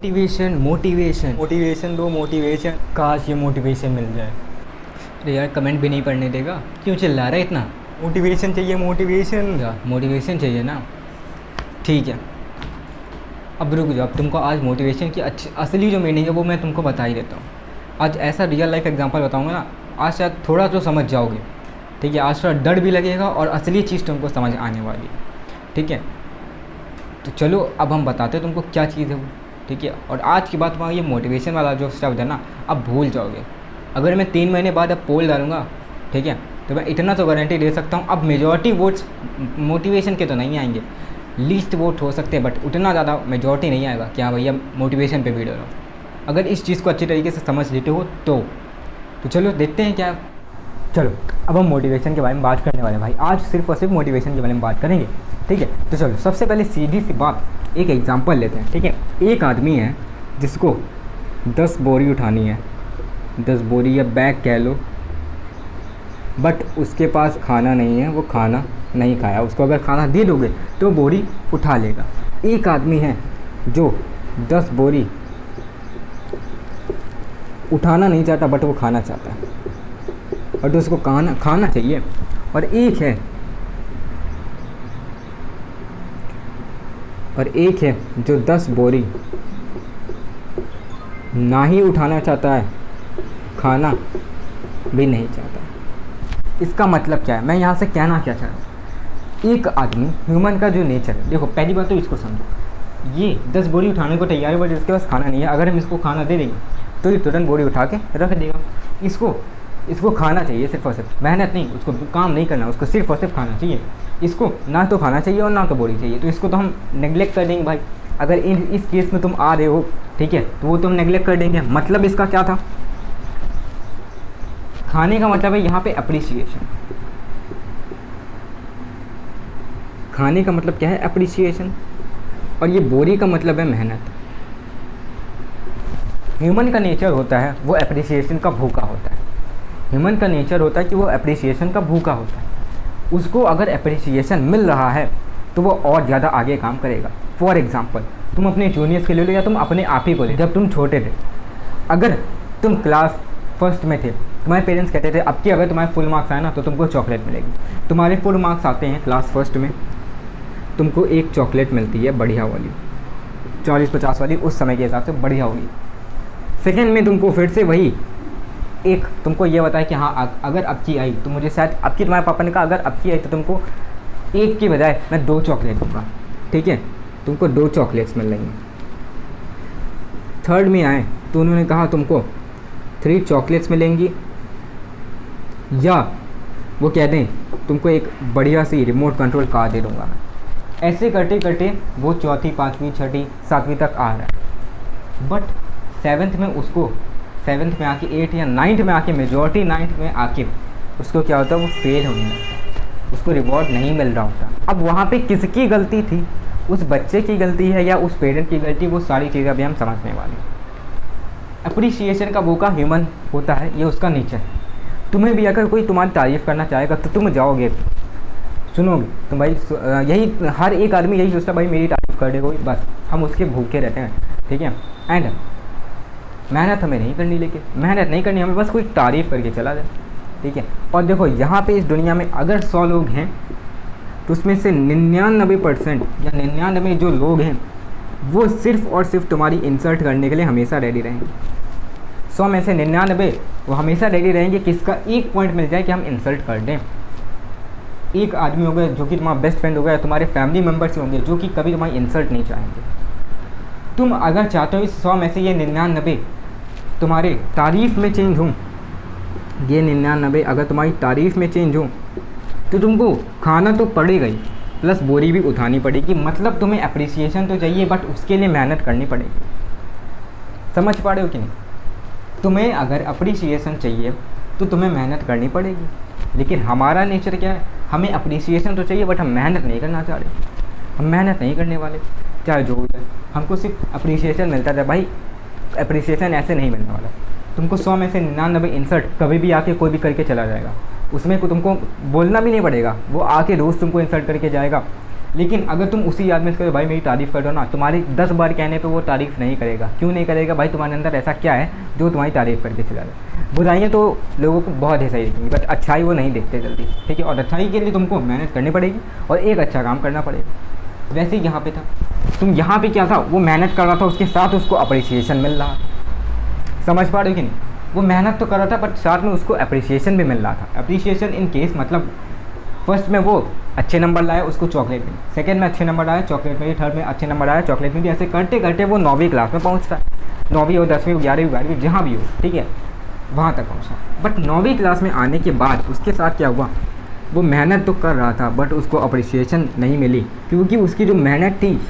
Motivation motivation motivation दो motivation. काश ये मोटिवेशन मिल जाए। अरे यार कमेंट भी नहीं पढ़ने देगा, क्यों चिल्ला रहा है इतना? मोटिवेशन चाहिए मोटिवेशन। क्या मोटिवेशन चाहिए ना? ठीक है, अब रुक जाओ। अब तुमको आज मोटिवेशन की असली जो मीनिंग है वो मैं तुमको बता ही देता हूँ। आज ऐसा रियल लाइफ एग्जांपल बताऊँगा ना, आज शायद थोड़ा तो समझ जाओगे। ठीक है, आज थोड़ा डर भी लगेगा और असली चीज़ तुमको समझ आने वाली है। ठीक है, तो चलो अब हम बताते हैं तुमको क्या चीज़ है वो। ठीक है, और आज की बात वहाँ ये मोटिवेशन वाला जो शब्द है ना, अब भूल जाओगे। अगर मैं 3 महीने बाद अब पोल डालूँगा, ठीक है, तो मैं इतना तो गारंटी दे सकता हूँ, अब मेजॉरिटी वोट्स मोटिवेशन के तो नहीं आएंगे, लीस्ट वोट हो सकते हैं, बट उतना ज़्यादा मेजॉरिटी नहीं आएगा कि हाँ भैया मोटिवेशन पे वीडियो डालो। अगर इस चीज़ को अच्छी तरीके से समझ लेते हो तो चलो देखते हैं क्या। चलो अब हम मोटिवेशन के बारे में बात करने वाले हैं भाई। आज सिर्फ और सिर्फ मोटिवेशन के बारे में बात करेंगे। ठीक है, तो चलो सबसे पहले सीधी सी बात, एक एग्जांपल लेते हैं। ठीक है, एक आदमी है जिसको 10 बोरी उठानी है, 10 बोरी या बैग कह लो, बट उसके पास खाना नहीं है, वो खाना नहीं खाया। उसको अगर खाना दे दोगे तो बोरी उठा लेगा। एक आदमी है जो 10 बोरी उठाना नहीं चाहता बट वो खाना चाहता है, और तो उसको खाना चाहिए। और एक है जो 10 बोरी ना ही उठाना चाहता है, खाना भी नहीं चाहता। इसका मतलब क्या है, मैं यहाँ से कहना क्या चाह रहा हूँ? एक आदमी, ह्यूमन का जो नेचर है, देखो पहली बात तो इसको समझो। ये 10 बोरी उठाने को तैयार है बट इसके पास खाना नहीं है। अगर हम इसको खाना दे देंगे तो ये तुरंत बोरी उठा के रख देगा। इसको खाना चाहिए, सिर्फ और सिर्फ, मेहनत नहीं, उसको काम नहीं करना, उसको सिर्फ और सिर्फ खाना चाहिए। इसको ना तो खाना चाहिए और ना तो बोरी चाहिए, तो इसको तो हम नेगलेक्ट कर देंगे भाई। अगर इस केस में तुम आ रहे हो, ठीक है, तो वो तुम नेगलेक्ट कर देंगे। मतलब इसका क्या था? खाने का मतलब है यहाँ पे अप्रिसिएशन। खाने का मतलब क्या है? अप्रिसिएशन। और ये बोरी का मतलब है मेहनत। ह्यूमन का नेचर होता है वो अप्रिसिएशन का भूखा होता है। ह्यूमन का नेचर होता है कि वो अप्रिसिएशन का भूखा होता है। उसको अगर अप्रिसिएशन मिल रहा है तो वो और ज़्यादा आगे काम करेगा। फॉर एग्जांपल, तुम अपने जूनियर्स के ले लो या तुम अपने आप ही को ले। जब तुम छोटे थे, अगर तुम क्लास फर्स्ट में थे, तुम्हारे पेरेंट्स कहते थे अब कि अगर तुम्हारे फुल मार्क्स आए ना तो तुमको चॉकलेट मिलेगी। तुम्हारे फुल मार्क्स आते हैं क्लास फर्स्ट में, तुमको एक चॉकलेट मिलती है बढ़िया वाली, 40-50 वाली, उस समय के हिसाब से बढ़िया होगी। सेकेंड में तुमको फिर से वही एक तुमको ये बताया कि हाँ अगर अब की आई तो मुझे शायद, अब की तुम्हारे पापा ने कहा अगर अब की आई तो तुमको एक की बजाय मैं 2 चॉकलेट दूँगा। ठीक है, तुमको 2 चॉकलेट्स मिल रही हैं। थर्ड में आए तो उन्होंने कहा तुमको 3 चॉकलेट्स मिलेंगी, या वो कह दें तुमको एक बढ़िया सी रिमोट कंट्रोल कार दे दूँगा मैं। ऐसे करते करते वो 4वीं 5वीं 6वीं 7वीं तक आ रहा है, बट 7th में उसको 7th में आके 8 या 9th में आके, मेजॉरिटी 9th में आके उसको क्या होता है, वो फेल होने लगता है, उसको रिवॉर्ड नहीं मिल रहा होता। अब वहाँ पे किसकी गलती थी? उस बच्चे की गलती है या उस पेरेंट की गलती? वो सारी चीज़ें अभी हम समझने वाले हैं। अप्रिसिएशन का भूखा ह्यूमन होता है, ये उसका नेचर है। तुम्हें भी अगर कोई तुम्हारी तारीफ़ करना चाहेगा तो तुम जाओगे, सुनोगे तुम भाई, यही हर एक आदमी यही सोचता है भाई मेरी तारीफ़ कर दे कोई, बस हम उसके भूखे रहते हैं। ठीक है, एंड मेहनत हमें नहीं करनी, लेकिन मेहनत नहीं करनी, हमें बस कोई तारीफ़ करके चला जाए। ठीक है, और देखो यहाँ पे इस दुनिया में अगर 100 लोग हैं तो उसमें से 99% या 99 जो लोग हैं वो सिर्फ़ और सिर्फ तुम्हारी इंसल्ट करने के लिए हमेशा रेडी रहेंगे। 100 में से 99 वो हमेशा रेडी रहेंगे कि इसका एक पॉइंट मिल जाए कि हम इंसल्ट कर दें। एक आदमी होगा जो कि तुम्हारा बेस्ट फ्रेंड होगा, या तुम्हारे फैमिली मेम्बर्स होंगे जो कि कभी तुम्हारी इंसल्ट नहीं चाहेंगे। तुम अगर चाहते हो इस 100 में से ये 99 तुम्हारे तारीफ़ में चेंज हों, ये 99 अगर तुम्हारी तारीफ़ में चेंज हो, तो तुमको खाना तो पड़ेगा ही, प्लस बोरी भी उठानी पड़ेगी। मतलब तुम्हें अप्रिसिएशन तो चाहिए बट उसके लिए मेहनत करनी पड़ेगी। समझ पा रहे हो कि नहीं? तुम्हें अगर अप्रिसिएशन चाहिए तो तुम्हें मेहनत करनी पड़ेगी, लेकिन हमारा नेचर क्या है? हमें अप्रिसिएशन तो चाहिए बट हम मेहनत नहीं करना चाह रहे, हम मेहनत नहीं करने वाले, चाहे जो हो जाए। हमको सिर्फ अप्रिसिएशन मिलता है भाई, अप्रिसिएशन ऐसे नहीं मिलने वाला। तुमको 100 में से 99 इंसल्ट कभी भी आके कोई भी करके चला जाएगा, उसमें तुमको बोलना भी नहीं पड़ेगा, वो आके रोज़ तुमको इंसल्ट करके जाएगा। लेकिन अगर तुम उसी याद में करो भाई मेरी तारीफ़ कर दो ना, तुम्हारी 10 बार कहने पे वो तारीफ़ नहीं करेगा। क्यों नहीं करेगा भाई? तुम्हारे अंदर ऐसा क्या है जो तुम्हारी तारीफ़ करके चला जाए? बुराइयाँ तो लोगों को बहुत ही सही दिखेंगी, बट अच्छाई वो नहीं देखते जल्दी, ठीक है। और अच्छाई के लिए तुमको मेहनत करनी पड़ेगी और एक अच्छा काम करना पड़ेगा। वैसे ही यहाँ पे था, तुम यहाँ पे क्या था, वो मेहनत कर रहा था, उसके साथ उसको अप्रिसिएशन मिल रहा। समझ पा रहे हो कि नहीं? वो मेहनत तो कर रहा था बट साथ में उसको अप्रिसिएशन भी मिल रहा था। अप्रिसिएशन इन केस मतलब फर्स्ट में वो अच्छे नंबर लाया, उसको चॉकलेट मिली, सेकंड में अच्छे नंबर आया, चॉकलेट मिली, थर्ड में अच्छे नंबर आया, चॉकलेट मिली। ऐसे करते करते वो 9वीं क्लास में पहुंचता है। 9वीं हो, 10वीं हो, 11वीं, 12वीं, जहाँ भी हो, ठीक है, वहाँ तक पहुँचा। बट 9वीं क्लास में आने के बाद उसके साथ क्या हुआ, वो मेहनत तो कर रहा था बट उसको अप्रिसिएशन नहीं मिली, क्योंकि उसकी जो मेहनत थी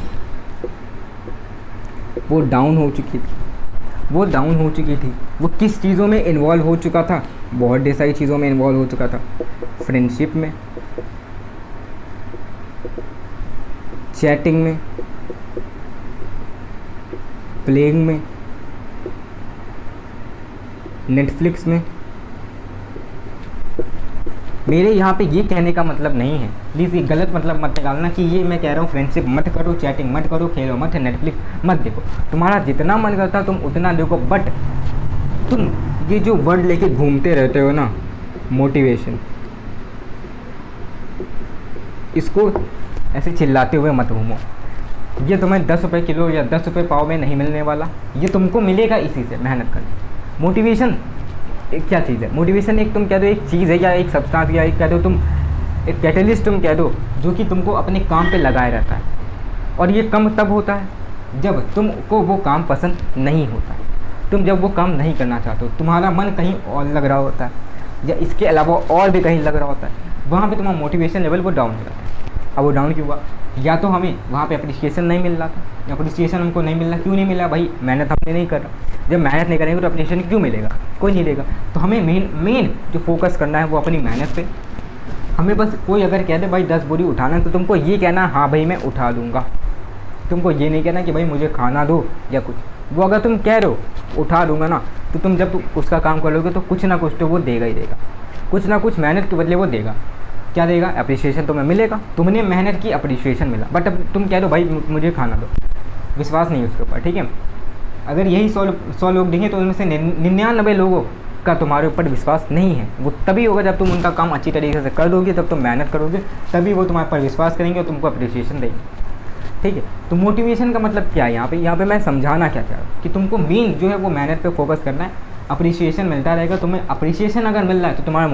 वो डाउन हो चुकी थी। वो किस चीज़ों में इन्वॉल्व हो चुका था? बहुत ढेर सारी चीज़ों में इन्वॉल्व हो चुका था। फ्रेंडशिप में, चैटिंग में, प्लेइंग में, नेटफ्लिक्स में। मेरे यहाँ पे ये कहने का मतलब नहीं है, प्लीज़ ये गलत मतलब मत निकालना कि ये मैं कह रहा हूँ फ्रेंडशिप मत करो, चैटिंग मत करो, खेलो मत, नेटफ्लिक्स मत देखो। तुम्हारा जितना मन करता तुम उतना देखो, बट तुम ये जो वर्ड लेके घूमते रहते हो ना, मोटिवेशन, इसको ऐसे चिल्लाते हुए मत घूमो। ये तुम्हें 10 रुपये किलो या 10 रुपये पाव में नहीं मिलने वाला, ये तुमको मिलेगा इसी से मेहनत करके। मोटिवेशन एक क्या चीज़ है? मोटिवेशन एक तुम कह दो एक चीज़ है, या एक सब्सटेंस, या एक कह दो तुम एक कैटलिस्ट तुम कह दो, जो कि तुमको अपने काम पे लगाए रहता है। और ये कम तब होता है जब तुमको वो काम पसंद नहीं होता है, तुम जब वो काम नहीं करना चाहते हो, तुम्हारा मन कहीं और लग रहा होता है या इसके अलावा और भी कहीं लग रहा होता है, वहाँ पे तुम्हारा मोटिवेशन लेवल वो डाउन हो जाता है। अब वो डाउन क्यों हुआ? या तो हमें वहाँ पे अप्रिसिएशन नहीं मिल रहा था, अप्रिसिएशन हमको नहीं मिल रहा। क्यों नहीं मिला भाई? मेहनत हमने नहीं कर रहा। जब मेहनत नहीं करेंगे तो अप्रिसिएशन क्यों मिलेगा? कोई नहीं देगा। तो हमें मेन जो फोकस करना है वो अपनी मेहनत पे। हमें बस कोई अगर कह दे भाई 10 बोरी उठाना, तो तुमको ये कहना हाँ भाई मैं उठा दूँगा। तुमको ये नहीं कहना कि भाई मुझे खाना दो या कुछ। वो अगर तुम कह रहे हो उठा दूँगा ना, तो तुम जब उसका काम कर लोगे तो कुछ ना कुछ तो वो देगा ही देगा, कुछ ना कुछ मेहनत के बदले वो देगा। क्या देगा? अप्रिसिएशन तुम्हें मिलेगा। तुमने मेहनत की, अप्रिसिएशन मिला। बट अब तुम कह दो भाई मुझे खाना दो, विश्वास नहीं है उसके ऊपर, ठीक है। अगर यही 100 लोग देखें तो उनमें से 99 लोगों का तुम्हारे ऊपर विश्वास नहीं है। वो तभी होगा जब तुम उनका काम अच्छी तरीके से कर दोगे, तब तुम मेहनत करोगे, तभी वो तुम्हारे पर विश्वास करेंगे और तुमको अप्रिसिएशन देंगे, ठीक है। तो मोटिवेशन का मतलब क्या है यहाँ पे मैं समझाना क्या चाह रहा हूँ कि तुमको मेन जो है वो मेहनत पे फोकस करना है। अप्रिसिएशन मिलता रहेगा तुम्हें। अप्रिसिएशन अगर मिल रहा है तो तुम्हारा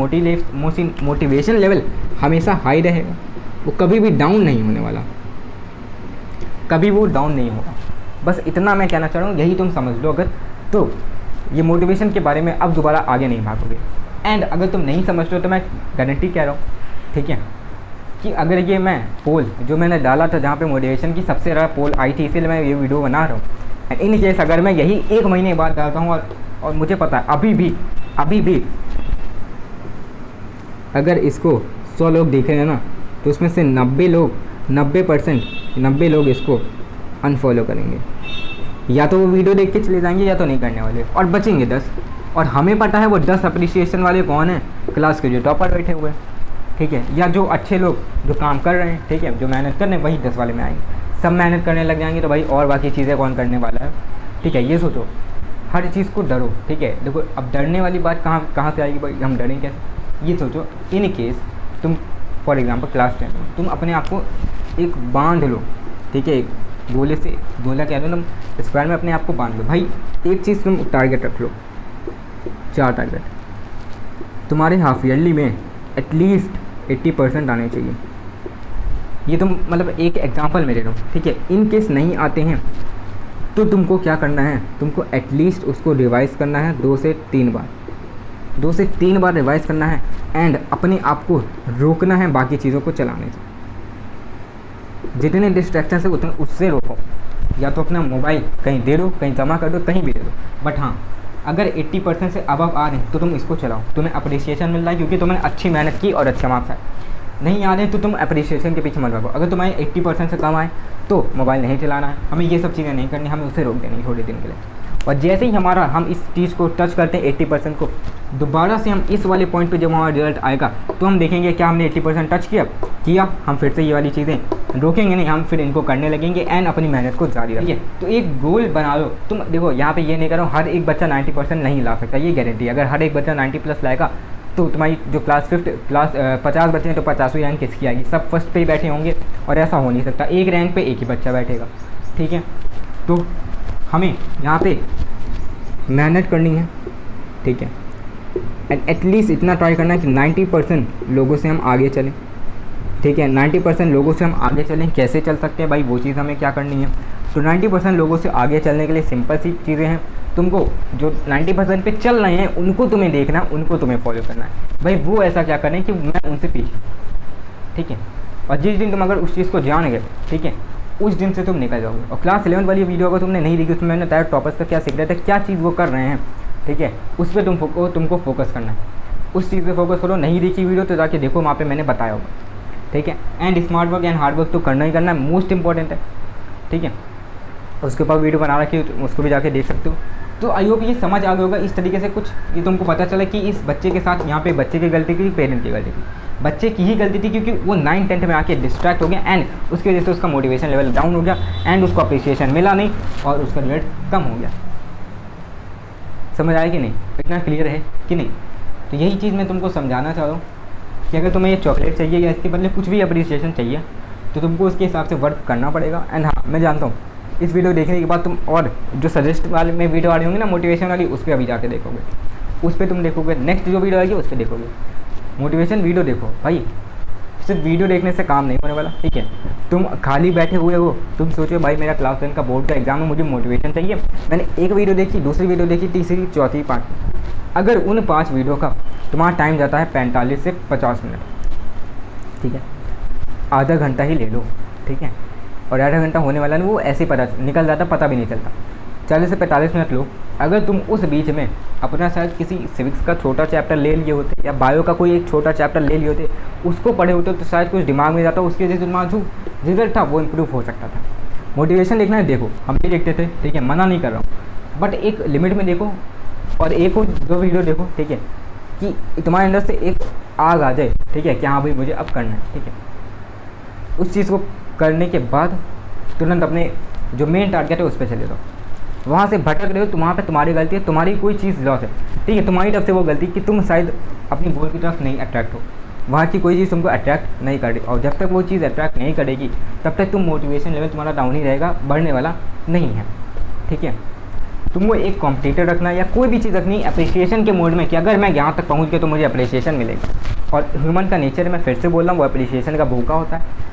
मोटिवेशन लेवल हमेशा हाई रहेगा, वो कभी भी डाउन नहीं होने वाला, कभी वो डाउन नहीं होगा। बस इतना मैं कहना चाह रहा हूँ, यही तुम समझ लो अगर तो ये मोटिवेशन के बारे में अब दोबारा आगे नहीं भागोगे। एंड अगर तुम नहीं समझ रहे हो तो मैं गारंटी कह रहा हूँ, ठीक है, कि अगर ये मैं पोल जो मैंने डाला था जहाँ पे मोटिवेशन की सबसे ज़्यादा पोल आई थी, इसीलिए मैं ये वीडियो बना रहा हूँ। एंड इन केस अगर मैं यही 1 महीने बाद डालता हूँ और मुझे पता है अभी भी अगर इसको 100 लोग देखेंगे ना, तो उसमें से 90 लोग इसको अनफॉलो करेंगे, या तो वो वीडियो देख के चले जाएंगे या तो नहीं करने वाले, और बचेंगे 10। और हमें पता है वो 10 अप्रिसिएशन वाले कौन है? क्लास के जो टॉपर बैठे हुए हैं, ठीक है, या जो अच्छे लोग जो काम कर रहे हैं, ठीक है, जो मेहनत कर रहे हैं, वही 10 वाले में आएंगे। सब मेहनत करने लग जाएंगे तो भाई और बाकी चीज़ें कौन करने वाला है, ठीक है। ये सोचो, हर चीज़ को डरो, ठीक है। देखो अब डरने वाली बात कहाँ से आएगी भाई? हम डरें कैसे? ये सोचो, इन केस तुम फॉर एग्जांपल क्लास 10 में तुम अपने आप को एक बांध लो, ठीक है, एक गोला कह दो, तुम स्क्वायर में अपने आप को बांध लो। भाई एक चीज़ तुम टारगेट रख लो, 4 टारगेट तुम्हारे हाफ ईयरली में एटलीस्ट 80% आने चाहिए। ये तुम मतलब एक एग्जांपल में ले रहा हूँ, ठीक है। इन केस नहीं आते हैं तो तुमको क्या करना है? तुमको एटलीस्ट उसको रिवाइज़ करना है 2 से 3 बार रिवाइज़ करना है। एंड अपने आप को रोकना है बाकी चीज़ों को चलाने से। जितने डिस्ट्रैक्शन है उतने उससे रोको, या तो अपना मोबाइल कहीं दे दो, कहीं जमा कर दो, कहीं भी दे दो। बट हाँ, अगर 80% से अबव आ रहे हैं तो तुम इसको चलाओ, तुम्हें अप्रिसिएशन मिल रहा है क्योंकि तुमने अच्छी मेहनत की और अच्छा मार्क्स आए। नहीं आ रहे हैं तो तुम अप्रिसिएशन के पीछे मत भागो। अगर तुम्हारे 80% से कम आए तो मोबाइल नहीं चलाना है, हमें ये सब चीज़ें नहीं करनी, हमें उसे रोक देनी थोड़े दिन के लिए। और जैसे ही हम इस चीज़ को टच करते हैं 80% को, दोबारा से हम इस वाले पॉइंट पे जब हमारा रिजल्ट आएगा तो हम देखेंगे क्या हमने 80% टच किया, किया, हम फिर से ये वाली चीज़ें रोकेंगे नहीं, हम फिर इनको करने लगेंगे एंड अपनी मेहनत को जारी रखेंगे। तो एक गोल बना लो तुम। देखो यहाँ पे ये नहीं कर रहा हूँ हर एक बच्चा 90% नहीं ला सकता, ये गारंटी। अगर हर एक बच्चा 90+ लाएगा तो तुम्हारी जो क्लास 50 बच्चे हैं तो 50वीं रैंक किसकी आएगी? सब फर्स्ट पे ही बैठे होंगे और ऐसा हो नहीं सकता। एक रैंक पे एक ही बच्चा बैठेगा, ठीक है। तो हमें यहाँ पे मेहनत करनी है, ठीक है, एंड एटलीस्ट इतना ट्राई करना है कि 90% लोगों से हम आगे चलें, ठीक है। 90% लोगों से हम आगे चलें। कैसे चल सकते हैं भाई, वो चीज़ हमें क्या करनी है। तो 90% लोगों से आगे चलने के लिए सिंपल सी चीज़ें हैं। तुमको जो 90% पे चल रहे हैं उनको तुम्हें देखना, उनको तुम्हें फॉलो करना है भाई। वो ऐसा क्या करें कि मैं उनसे पीछे, ठीक है। और जिस दिन तुम अगर उस चीज़ को जान गए, ठीक है, उस दिन से तुम निकल जाओगे। और क्लास 11 वाली वीडियो अगर तुमने नहीं देखी, उसमें मैंने बताया टॉपर्स का क्या सीक्रेट है, क्या चीज़ वो कर रहे हैं, ठीक है। उस पर तुमको फोकस करना है, उस चीज़ पे फोकस करो। नहीं देखी वीडियो तो जाके देखो, वहाँ पे मैंने बताया होगा, ठीक है। And smart work and hard work तो करना ही करना है, मोस्ट इंपॉर्टेंट है, ठीक है। उसके ऊपर वीडियो बना रखी है, उसको भी जाके देख सकते हो। तो आई होप ये समझ आ गया होगा इस तरीके से कुछ, ये तुमको पता चला कि इस बच्चे के साथ यहाँ पे बच्चे की गलती की, पेरेंट की गलती थी, बच्चे की ही गलती थी, क्योंकि वो 9th-10th में आके डिस्ट्रैक्ट हो गया एंड उसकी वजह से उसका मोटिवेशन लेवल डाउन हो गया एंड उसको अप्रिसिएशन मिला नहीं और उसका रिजल्ट कम हो गया। समझ आया कि नहीं? इतना क्लियर है कि नहीं? तो यही चीज़ मैं तुमको समझाना चाह रहा हूँ कि अगर तुम्हें ये चॉकलेट चाहिए या इसके बदले कुछ भी अप्रिसिएशन चाहिए तो तुमको उसके हिसाब से वर्क करना पड़ेगा। एंड हाँ, मैं जानता हूँ इस वीडियो देखने के बाद तुम और जो सजेस्ट वाले में वीडियो आ रही होंगी ना, मोटिवेशन वाली, उस पर अभी जाके देखोगे, उस पर तुम देखोगे। नेक्स्ट जो वीडियो आएगी उस पर देखोगे। मोटिवेशन वीडियो देखो भाई, सिर्फ वीडियो देखने से काम नहीं होने वाला, ठीक है। तुम खाली बैठे हुए हो, तुम सोचो भाई मेरा क्लास 10 का बोर्ड का एग्जाम है, मुझे मोटिवेशन चाहिए। मैंने एक वीडियो देखी, दूसरी वीडियो देखी, तीसरी, चौथी, 5, अगर उन 5 वीडियो का तुम्हारा टाइम जाता है 45 से 50 मिनट, ठीक है, आधा घंटा ही ले लो, ठीक है। और आधा घंटा होने वाला नहीं, वो ऐसे ही पता निकल जाता, पता भी नहीं चलता। 40 से 45 मिनट लो। अगर तुम उस बीच में अपना शायद किसी सिविक्स का छोटा चैप्टर ले लिए होते या बायो का कोई एक छोटा चैप्टर ले लिए होते, उसको पढ़े होते तो शायद कुछ दिमाग में जाता, उसकी वजह से तुम्हारा जो रिजल्ट था वो इम्प्रूव हो सकता था। मोटिवेशन देखना है, देखो हम भी देखते थे, ठीक है, मना नहीं कर रहा हूँ, बट एक लिमिट में देखो और एक और 2 वीडियो देखो, ठीक है, कि तुम्हारे अंदर से एक आग आ जाए, ठीक है, कि हाँ भाई मुझे अब करना है, ठीक है। उस चीज़ को करने के बाद तुरंत अपने जो मेन टारगेट है उस पर चले जाओ। वहाँ से भटक रहे हो तो वहाँ पे तुम्हारी गलती है, तुम्हारी कोई चीज़ लॉस है, ठीक है, तुम्हारी तरफ से वो गलती कि तुम शायद अपनी गोल की तरफ नहीं अट्रैक्ट हो, वहाँ की कोई चीज़ तुमको अट्रैक्ट नहीं कर रही। और जब तक वो चीज़ अट्रैक्ट नहीं करेगी तब तक तुम मोटिवेशन लेवल तुम्हारा डाउन ही रहेगा, बढ़ने वाला नहीं है, ठीक है। तुमको एक कॉम्पिटिटर रखना या कोई भी चीज़ रखनी अप्रिसिएशन के मोड में कि अगर मैं यहाँ तक पहुँच गया तो मुझे अप्रिसिएशन मिलेगा। और ह्यूमन का नेचर मैं फिर से बोल रहा हूँ, वो अप्रिसिएशन का भूखा होता है।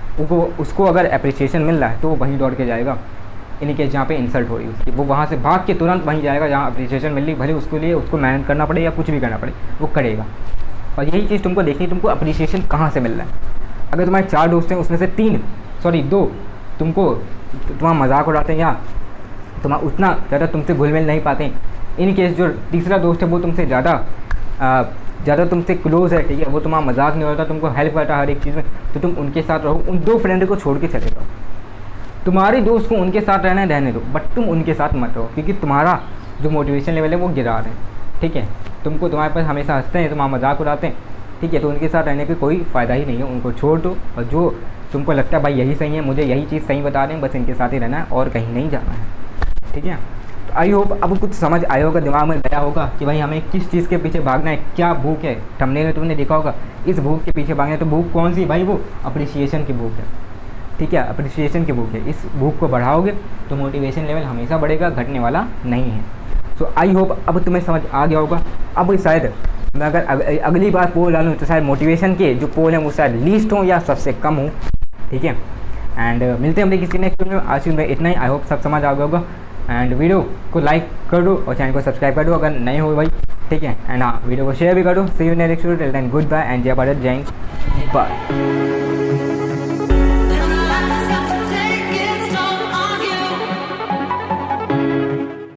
उसको अगर अप्रिसिएशन मिल रहा है तो वो वहीं दौड़ के जाएगा, इन केस जहाँ पे इंसल्ट हो रही है उसकी, वो वहाँ से भाग के तुरंत वहीं जाएगा जहाँ अप्रिसिएशन मिल रही, भले उसके लिए उसको मेहनत करना पड़े या कुछ भी करना पड़े, वो करेगा। और यही चीज़ तुमको देखनी, तुमको अप्रिसिएशन कहाँ से मिल रहा है। अगर तुम्हारे 4 दोस्त हैं उसमें से 2 तुमको तुम्हारा मजाक उड़ाते हैं या तुम्हारा उतना ज़्यादा तुमसे घुल मिल नहीं पाते, इन केस जो तीसरा दोस्त है वो तुमसे ज़्यादा तुमसे क्लोज है, ठीक है, वो तुम्हारा मजाक नहीं होता, तुमको हेल्प करता है हर एक चीज़ में, तो तुम उनके साथ रहो। उन 2 फ्रेंड को छोड़ के चले जाओ। तुम्हारे दोस्त को उनके साथ रहने दो, बट तुम उनके साथ मत रहो, क्योंकि तुम्हारा जो मोटिवेशन लेवल है वो गिरा रहे हैं, ठीक है। तुम्हारे पास हमेशा हंसते हैं, तुम्हारा मजाक उड़ाते हैं, ठीक है, तो उनके साथ रहने का कोई फ़ायदा ही नहीं है, उनको छोड़ दो। और जो तुमको लगता है भाई यही सही है, मुझे यही चीज़ सही बता रहे हैं, बस इनके साथ ही रहना है और कहीं नहीं जाना है, ठीक है। तो आई होप अब कुछ समझ आया होगा, दिमाग में गया होगा कि भाई हमें किस चीज़ के पीछे भागना है, क्या भूख है। थंबनेल में तुमने देखा होगा इस भूख के पीछे भागना है, तो भूख कौन सी भाई? वो अप्रिसिएशन की भूख है, ठीक है, अप्रिसिएशन की भूख है। इस भूख को बढ़ाओगे तो मोटिवेशन लेवल हमेशा बढ़ेगा, घटने वाला नहीं है। सो आई होप अब तुम्हें समझ आ गया होगा। अब शायद मैं अगर अगली बार पोल डालूँ तो शायद मोटिवेशन के जो पोल हैं वो शायद लीस्ट हों या सबसे कम हो, ठीक है। एंड मिलते हैं अपने किसी नेक्स्ट वीडियो में। आज में इतना ही। आई होप सब समझ आ गया होगा। एंड वीडियो को लाइक कर दो और चैनल को सब्सक्राइब कर दो अगर नहीं हो भाई, ठीक है। एंड हाँ, वीडियो को शेयर भी कर दो। See you next video, till then good bye and जय भारत, जय हिंद, बाय।